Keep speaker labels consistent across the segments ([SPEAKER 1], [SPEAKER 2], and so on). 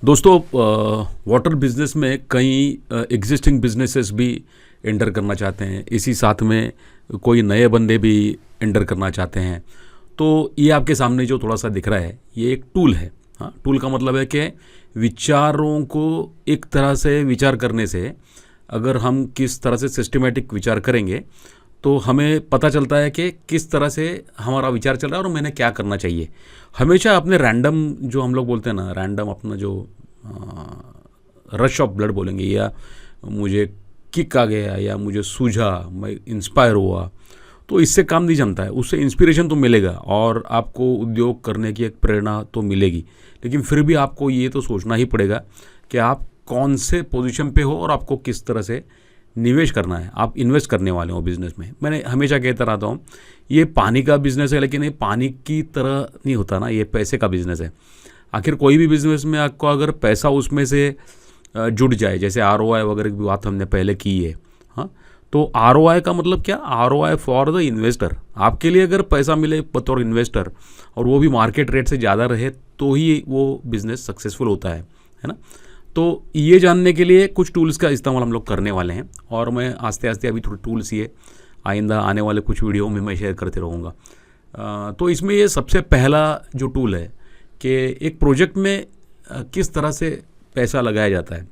[SPEAKER 1] दोस्तों, water business में कई एग्जिस्टिंग बिजनेसेस भी एंटर करना चाहते हैं। इसी साथ में कोई नए बंदे भी एंटर करना चाहते हैं। तो ये आपके सामने जो थोड़ा सा दिख रहा है, ये एक टूल है। हाँ, टूल का मतलब है कि विचारों को एक तरह से विचार करने से, अगर हम किस तरह से सिस्टमेटिक विचार करेंगे तो हमें पता चलता है कि किस तरह से हमारा विचार चल रहा है और मैंने क्या करना चाहिए। हमेशा अपने रैंडम, जो हम लोग बोलते हैं ना, रैंडम अपना जो रश ऑफ ब्लड बोलेंगे, या मुझे किक आ गया या मुझे सूझा, मैं इंस्पायर हुआ, तो इससे काम नहीं जमता है। उससे इंस्पिरेशन तो मिलेगा और आपको उद्योग करने की एक प्रेरणा तो मिलेगी, लेकिन फिर भी आपको ये तो सोचना ही पड़ेगा कि आप कौन से पोजीशन पे हो और आपको किस तरह से निवेश करना है। आप इन्वेस्ट करने वाले हो बिज़नेस में। मैंने हमेशा कहता रहता हूँ, ये पानी का बिज़नेस है, लेकिन ये पानी की तरह नहीं होता ना, ये पैसे का बिज़नेस है। आखिर कोई भी बिज़नेस में आपको अगर पैसा उसमें से जुड़ जाए, जैसे ROI वगैरह की बात हमने पहले की है, हाँ, तो ROI का मतलब क्या? ROI for the investor. आपके लिए अगर पैसा मिले बतौर इन्वेस्टर और वो भी मार्केट रेट से ज़्यादा रहे, तो ही वो बिज़नेस सक्सेसफुल होता है ना। तो ये जानने के लिए कुछ टूल्स का इस्तेमाल हम लोग करने वाले हैं, और मैं आस्ते आस्ते अभी थोड़े टूल्स ये आइंदा आने वाले कुछ वीडियो में मैं शेयर करते रहूँगा। तो इसमें ये सबसे पहला जो टूल है कि एक प्रोजेक्ट में किस तरह से पैसा लगाया जाता है,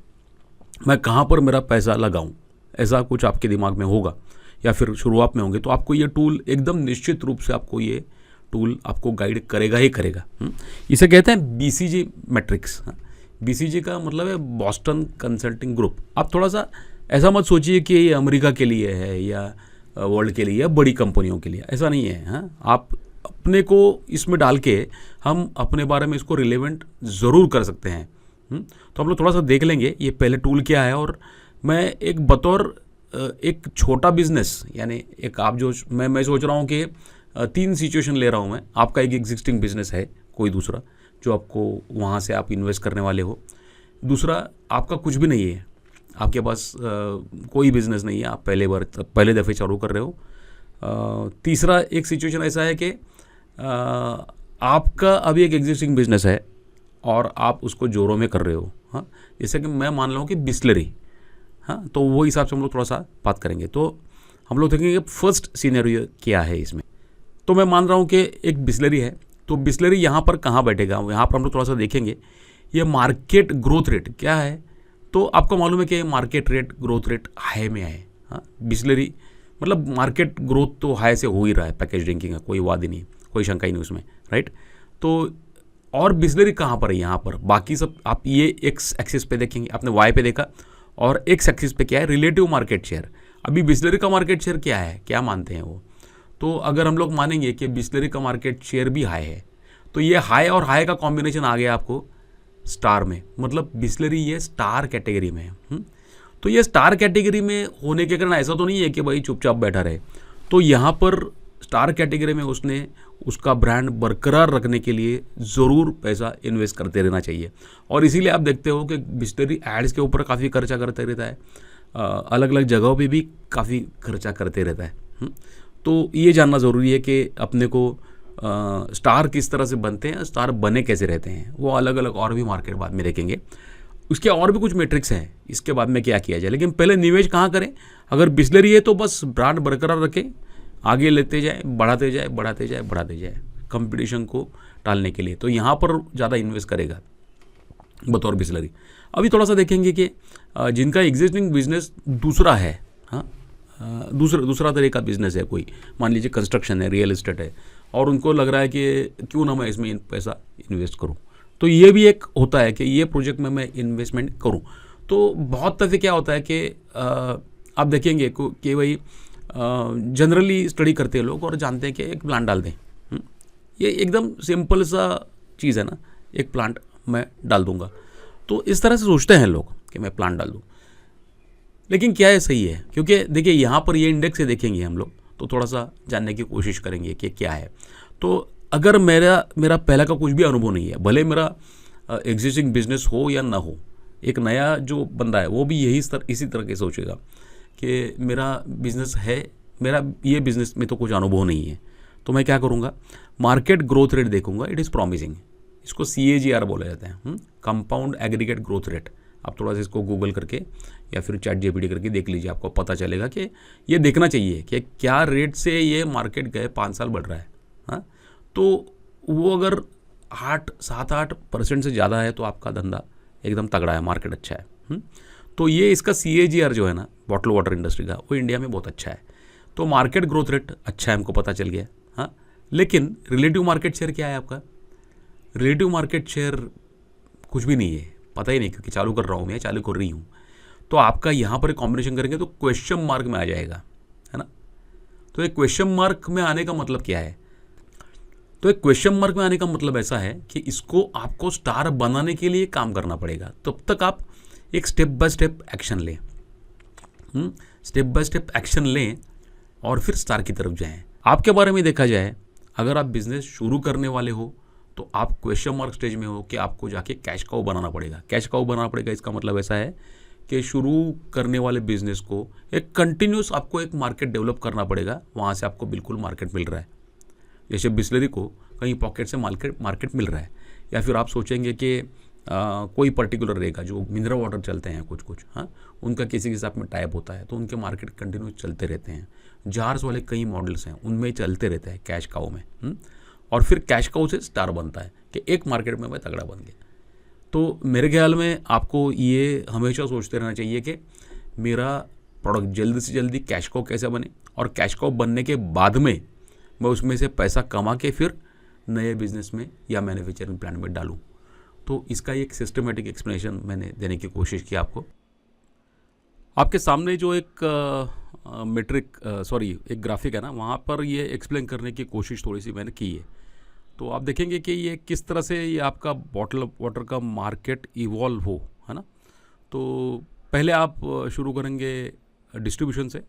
[SPEAKER 1] मैं कहाँ पर मेरा पैसा लगाऊं, ऐसा कुछ आपके दिमाग में होगा या फिर शुरुआत में होंगे, तो आपको ये टूल एकदम निश्चित रूप से आपको ये टूल आपको गाइड करेगा ही करेगा। इसे कहते हैं BCG मैट्रिक्स। BCG का मतलब है बॉस्टन कंसल्टिंग ग्रुप। आप थोड़ा सा ऐसा मत सोचिए कि ये अमेरिका के लिए है या वर्ल्ड के लिए या बड़ी कंपनियों के लिए, ऐसा नहीं है। हाँ, आप अपने को इसमें डाल के हम अपने बारे में इसको रिलेवेंट ज़रूर कर सकते हैं। तो हम लोग थोड़ा सा देख लेंगे ये पहले टूल क्या है। और मैं एक बतौर एक छोटा बिजनेस, यानी एक आप जो मैं सोच रहा हूँ कि 3 सिचुएशन ले रहा हूँ मैं। आपका एक एग्जिस्टिंग बिजनेस है कोई दूसरा, जो आपको वहाँ से आप इन्वेस्ट करने वाले हो। दूसरा, आपका कुछ भी नहीं है, आपके पास कोई बिजनेस नहीं है, आप पहले दफ़े चालू कर रहे हो। तीसरा एक सिचुएशन ऐसा है कि आपका अभी एक एग्जिस्टिंग बिजनेस है और आप उसको जोरों में कर रहे हो। हाँ, जैसे कि मैं मान लूँ कि बिस्लरी। हाँ, तो वो हिसाब से हम लोग थोड़ा सा बात करेंगे। तो हम लोग देखेंगे फर्स्ट सिनेरियो क्या है इसमें। तो मैं मान रहा हूँ कि एक बिस्लरी है, तो बिस्लरी यहाँ पर कहाँ बैठेगा, यहाँ पर हम लोग थोड़ा सा देखेंगे ये मार्केट ग्रोथ रेट क्या है। तो आपको मालूम है कि market rate growth rate high में है। हाँ, बिस्लरी मतलब मार्केट ग्रोथ तो हाई से हो ही रहा है, पैकेज ड्रिंकिंग का कोई वाद ही नहीं, कोई शंका ही नहीं उसमें, राइट। तो और बिस्लरी कहाँ पर है, यहाँ पर। बाकी सब आप ये एक्स एक्सिस पे देखेंगे, आपने वाई पे देखा, और एक्स एक्सिस पे क्या है, रिलेटिव मार्केट शेयर। अभी बिस्लरी का मार्केट शेयर क्या है, क्या मानते हैं वो। तो अगर हम लोग मानेंगे कि बिस्लरी का मार्केट शेयर भी हाई है, तो ये हाई और हाई का कॉम्बिनेशन आ गया आपको स्टार में, मतलब बिस्लरी ये स्टार कैटेगरी में है। तो ये स्टार कैटेगरी में होने के कारण ऐसा तो नहीं है कि भाई चुपचाप बैठा रहे। तो यहाँ पर स्टार कैटेगरी में उसने उसका ब्रांड बरकरार रखने के लिए ज़रूर पैसा इन्वेस्ट करते रहना चाहिए। और इसीलिए आप देखते हो कि बिस्लरी एड्स के ऊपर काफ़ी खर्चा करते रहता है, अलग अलग जगहों पे भी काफ़ी खर्चा करते रहता है। तो ये जानना ज़रूरी है कि अपने को स्टार किस तरह से बनते हैं, स्टार बने कैसे रहते हैं, वो अलग अलग और भी मार्केट बाद में देखेंगे। उसके और भी कुछ मैट्रिक्स हैं, इसके बाद में क्या किया जाए। लेकिन पहले निवेश कहाँ करें। अगर बिस्लरी है तो बस ब्रांड बरकरार रखें, आगे लेते जाए, बढ़ाते जाए, बढ़ाते जाए, बढ़ाते जाए, कंपटीशन को टालने के लिए। तो यहाँ पर ज़्यादा इन्वेस्ट करेगा बतौर बिस्लरी। अभी थोड़ा सा देखेंगे कि जिनका एग्जिस्टिंग बिजनेस दूसरा है, हाँ, दूसरा तरीका बिजनेस है, कोई मान लीजिए कंस्ट्रक्शन है, रियल एस्टेट है, और उनको लग रहा है कि क्यों ना मैं इसमें पैसा इन्वेस्ट करूं। तो ये भी एक होता है कि ये प्रोजेक्ट में मैं इन्वेस्टमेंट करूं। तो बहुत दफ़े क्या होता है कि आप देखेंगे कि भाई जनरली स्टडी करते हैं लोग और जानते हैं कि एक प्लांट डाल दें। ये एकदम सिंपल सा चीज़ है ना, एक प्लांट मैं डाल दूंगा। तो इस तरह से सोचते हैं लोग कि मैं प्लांट डाल दूँ, लेकिन क्या है सही है। क्योंकि देखिए यहाँ पर ये इंडेक्स से देखेंगे हम लोग, तो थोड़ा सा जानने की कोशिश करेंगे कि क्या है। तो अगर मेरा पहला का कुछ भी अनुभव नहीं है, भले मेरा एग्जिस्टिंग बिजनेस हो या ना हो, एक नया जो बंदा है वो भी इसी तरह के सोचेगा कि मेरा बिजनेस है, मेरा ये बिजनेस में तो कुछ अनुभव नहीं है। तो मैं क्या करूँगा, मार्केट ग्रोथ रेट देखूंगा, इट इज़ प्रॉमिसिंग, इसको CAGR बोला जाता है, कंपाउंड एग्रीगेट ग्रोथ रेट। आप थोड़ा सा इसको गूगल करके या फिर ChatGPT करके देख लीजिए, आपको पता चलेगा कि ये देखना चाहिए कि क्या रेट से ये मार्केट गए 5 साल बढ़ रहा है। हाँ, तो वो अगर 7-8% से ज़्यादा है तो आपका धंधा एकदम तगड़ा है, मार्केट अच्छा है। तो ये इसका CAGR जो है ना बॉटल वाटर इंडस्ट्री का, वो इंडिया में बहुत अच्छा है। तो मार्केट ग्रोथ रेट अच्छा है, हमको पता चल गया। हाँ, लेकिन रिलेटिव मार्केट शेयर क्या है आपका? रिलेटिव मार्केट शेयर कुछ भी नहीं है, पता ही नहीं, क्योंकि चालू कर रहा हूँ मैं, चालू कर रही हूँ। तो आपका यहाँ पर कॉम्बिनेशन करेंगे तो क्वेश्चन मार्क में आ जाएगा, है ना। तो एक क्वेश्चन मार्क में आने का मतलब क्या है? तो एक क्वेश्चन मार्क में आने का मतलब ऐसा है कि इसको आपको स्टार बनाने के लिए काम करना पड़ेगा। तब तक आप एक स्टेप बाय स्टेप एक्शन लें, स्टेप बाय स्टेप एक्शन लें और फिर स्टार की तरफ जाएं। आपके बारे में देखा जाए, अगर आप बिजनेस शुरू करने वाले हो तो आप क्वेश्चन मार्क स्टेज में हो कि आपको जाके कैश काउ बनाना पड़ेगा। कैश काउ बनाना पड़ेगा, इसका मतलब ऐसा है कि शुरू करने वाले बिजनेस को एक कंटिन्यूस आपको एक मार्केट डेवलप करना पड़ेगा, वहाँ से आपको बिल्कुल मार्केट मिल रहा है। जैसे बिस्लरी को कहीं पॉकेट से मार्केट मिल रहा है, या फिर आप सोचेंगे कि कोई पर्टिकुलर रहेगा जो मिनरल वाटर चलते हैं कुछ, हाँ, उनका किसी के साथ में टाइप होता है तो उनके मार्केट कंटिन्यूस चलते रहते हैं। जार्स वाले कई मॉडल्स हैं, उनमें चलते रहते हैं कैश काउ में, और फिर कैश काउ से स्टार बनता है कि एक मार्केट में मैं तगड़ा बन गया। तो मेरे ख्याल में आपको ये हमेशा सोचते रहना चाहिए कि मेरा प्रोडक्ट जल्दी से जल्दी कैश काउ कैसे बने, और कैश काउ बनने के बाद में मैं उसमें से पैसा कमा के फिर नए बिजनेस में या मैन्युफैक्चरिंग प्लांट में डालूं। तो इसका एक सिस्टमेटिक एक्सप्लेनेशन मैंने देने की कोशिश की आपको। आपके सामने जो एक एक ग्राफिक है ना, वहाँ पर ये एक्सप्लेन करने की कोशिश थोड़ी सी मैंने की है। तो आप देखेंगे कि ये किस तरह से ये आपका बॉटल वाटर का मार्केट इवॉल्व हो, है ना। तो पहले आप शुरू करेंगे डिस्ट्रीब्यूशन से,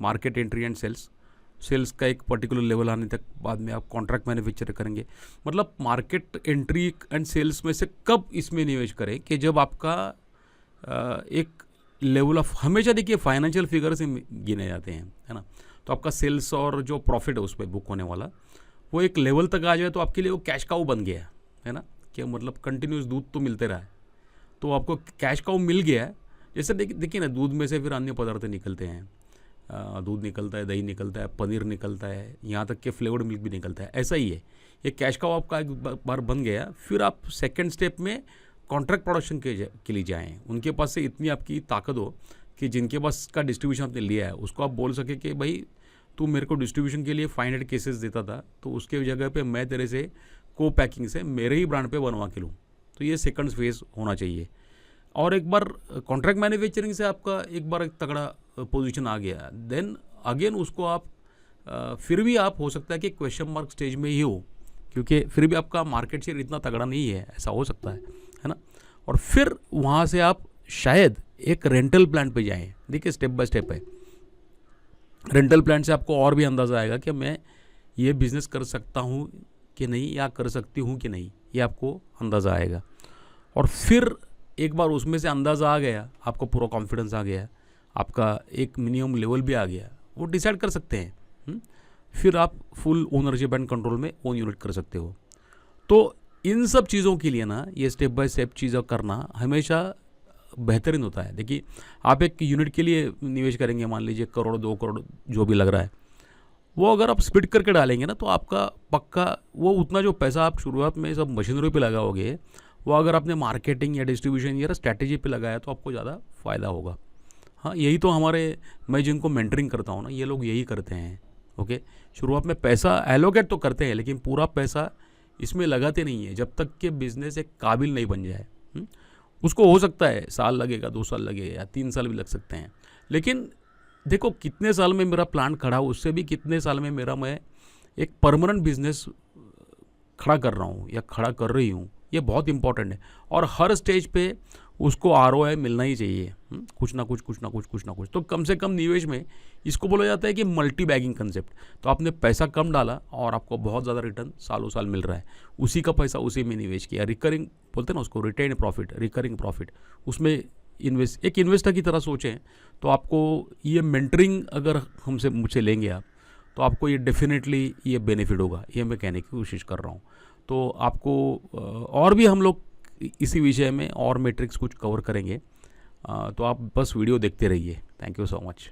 [SPEAKER 1] मार्केट एंट्री एंड सेल्स का एक पर्टिकुलर लेवल आने तक, बाद में आप कॉन्ट्रैक्ट मैन्युफैक्चर करेंगे। मतलब मार्केट एंट्री एंड सेल्स में से कब इसमें निवेश करें कि जब आपका एक लेवल ऑफ, हमेशा देखिए फाइनेंशियल फिगर से गिने जाते हैं, है ना। तो आपका सेल्स और जो प्रॉफिट है उस पर बुक होने वाला वो एक लेवल तक आ जाए तो आपके लिए वो कैश काउ बन गया है ना, कि मतलब कंटिन्यूस दूध तो मिलते रहा है, तो आपको कैश काउ मिल गया है। जैसे देखिए ना, दूध में से फिर अन्य पदार्थ निकलते हैं, दूध निकलता है, दही निकलता है, पनीर निकलता है, यहाँ तक कि फ्लेवर्ड मिल्क भी निकलता है। ऐसा ही है, ये कैश काउ आपका एक बार बन गया, फिर आप सेकेंड स्टेप में कॉन्ट्रैक्ट प्रोडक्शन के लिए जाएँ। उनके पास से इतनी आपकी ताकत हो कि जिनके पास का डिस्ट्रीब्यूशन आपने लिया है उसको आप बोल सके कि भाई तू मेरे को डिस्ट्रीब्यूशन के लिए 500 केसेस देता था, तो उसके जगह पे मैं तेरे से को पैकिंग से मेरे ही ब्रांड पे बनवा के लूँ। तो ये सेकंड फेज होना चाहिए। और एक बार कॉन्ट्रैक्ट मैन्युफैक्चरिंग से आपका एक बार एक तगड़ा पोजीशन आ गया, देन अगेन उसको आप फिर भी आप हो सकता है कि क्वेश्चन मार्क स्टेज में ही हो, क्योंकि फिर भी आपका मार्केट शेयर इतना तगड़ा नहीं है, ऐसा हो सकता है ना। और फिर वहाँ से आप शायद एक रेंटल प्लांट पे जाएं। देखिए स्टेप बाय स्टेप है। रेंटल प्लांट से आपको और भी अंदाज़ा आएगा कि मैं ये बिज़नेस कर सकता हूँ कि नहीं, या कर सकती हूँ कि नहीं, ये आपको अंदाज़ा आएगा। और फिर एक बार उसमें से अंदाज़ा आ गया, आपको पूरा कॉन्फिडेंस आ गया, आपका एक मिनिमम लेवल भी आ गया, वो डिसाइड कर सकते हैं। फिर आप फुल ओनरशिप एंड कंट्रोल में ओन यूनिट कर सकते हो। तो इन सब चीज़ों के लिए ना ये स्टेप बाय स्टेप चीज़ें करना हमेशा बेहतरीन होता है। देखिए आप एक यूनिट के लिए निवेश करेंगे, मान लीजिए 1 करोड़ 2 करोड़ जो भी लग रहा है, वो अगर आप स्प्लिट करके डालेंगे ना तो आपका पक्का वो उतना जो पैसा आप शुरुआत में सब मशीनरी पे लगाओगे, वो अगर आपने मार्केटिंग या डिस्ट्रीब्यूशन या स्ट्रैटेजी पे लगाया तो आपको ज़्यादा फ़ायदा होगा। हाँ, यही तो हमारे, मैं जिनको मेंटरिंग करता हूँ ना, ये लोग यही करते हैं। ओके, शुरुआत में पैसा एलोकेट तो करते हैं, लेकिन पूरा पैसा इसमें लगाते नहीं है जब तक कि बिज़नेस एक काबिल नहीं बन जाए। उसको हो सकता है साल लगेगा, 2 साल लगेगा, या 3 साल भी लग सकते हैं, लेकिन देखो कितने साल में मेरा प्लांट खड़ा हो, उससे भी कितने साल में मैं एक परमानेंट बिजनेस खड़ा कर रहा हूँ या खड़ा कर रही हूँ, ये बहुत इंपॉर्टेंट है। और हर स्टेज पे उसको ROI मिलना ही चाहिए, कुछ ना कुछ। तो कम से कम निवेश में इसको बोला जाता है कि मल्टी बैगिंग कंसेप्ट। तो आपने पैसा कम डाला और आपको बहुत ज़्यादा रिटर्न सालों साल मिल रहा है, उसी का पैसा उसी में निवेश किया। रिकरिंग बोलते हैं ना उसको, रिटेन प्रॉफिट, रिकरिंग प्रॉफिट, उसमें एक इन्वेस्टर की तरह सोचें। तो आपको ये मेंटरिंग अगर मुझसे लेंगे आप, तो आपको ये डेफिनेटली ये बेनिफिट होगा, ये मैं कहने की कोशिश कर रहा हूँ। तो आपको और भी हम लोग इसी विषय में और मैट्रिक्स कुछ कवर करेंगे, तो आप बस वीडियो देखते रहिए। Thank you so much.